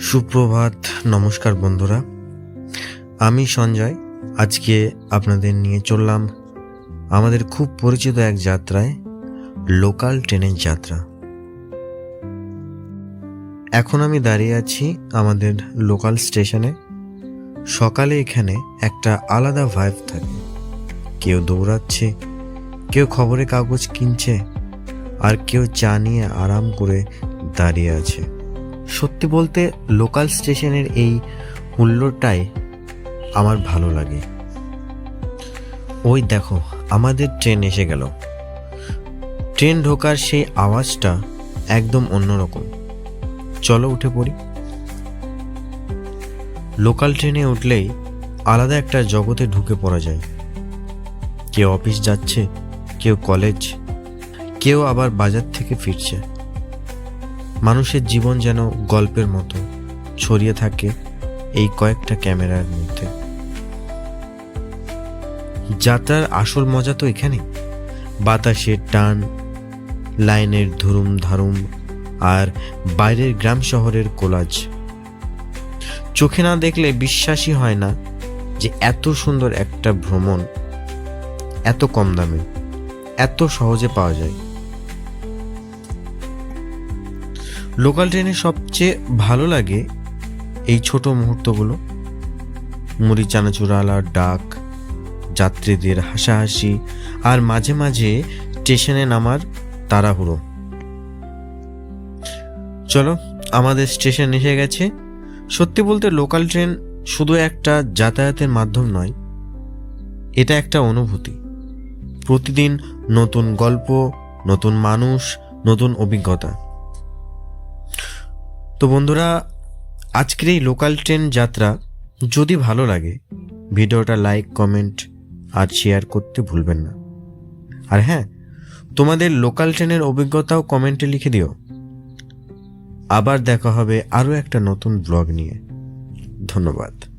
সুপ্রভাত, নমস্কার বন্ধুরা। আমি সঞ্জয়। আজকে আপনাদের নিয়ে চললাম আমাদের খুব পরিচিত এক যাত্রায়, লোকাল ট্রেনের যাত্রা। এখন আমি দাঁড়িয়ে আছি আমাদের লোকাল স্টেশনে। সকালে এখানে একটা আলাদা ভাইব থাকে। কেউ দৌড়াচ্ছে, কেউ খবরের কাগজ কিনছে, আর কেউ চা নিয়ে আরাম করে দাঁড়িয়ে আছে। সত্যি বলতে লোকাল স্টেশনের এই মূল্যটাই আমার ভালো লাগে। ওই দেখো, আমাদের ট্রেন এসে গেল। ট্রেন ঢোকার সেই আওয়াজটা একদম অন্যরকম। চলো উঠে পড়ি। লোকাল ট্রেনে উঠলেই আলাদা একটা জগতে ঢুকে পড়া যায়। কেউ অফিস যাচ্ছে, কেউ কলেজ, কেউ আবার বাজার থেকে ফিরছে। মানুষের জীবন যেন গল্পের মতো ছড়িয়ে থাকে এই কয়েকটা ক্যামেরার মধ্যে। যাত্রার আসল মজা তো এখানে। বাতাসের টান, লাইনের ধুরুম ধারুম, আর বাইরের গ্রাম শহরের কোলাজ। চোখে না দেখলে বিশ্বাসই হয় না যে এত সুন্দর একটা ভ্রমণ এত কম দামে, এত সহজে পাওয়া যায়। লোকাল ট্রেনে সবচেয়ে ভালো লাগে এই ছোট মুহূর্তগুলো। মুড়ি চানাচুরালার ডাক, যাত্রীদের হাসাহাসি, আর মাঝে মাঝে স্টেশনে নামার তাড়াহুড়ো। চলো, আমাদের স্টেশন এসে গেছে। সত্যি বলতে লোকাল ট্রেন শুধু একটা যাতায়াতের মাধ্যম নয়, এটা একটা অনুভূতি। প্রতিদিন নতুন গল্প, নতুন মানুষ, নতুন অভিজ্ঞতা। তো বন্ধুরা, আজকের এই লোকাল ট্রেন যাত্রা যদি ভালো লাগে, ভিডিওটা লাইক, কমেন্ট আর শেয়ার করতে ভুলবেন না। আর হ্যাঁ, তোমাদের লোকাল ট্রেনের অভিজ্ঞতাও কমেন্টে লিখে দিও। আবার দেখা হবে আরও একটা নতুন ব্লগ নিয়ে। ধন্যবাদ।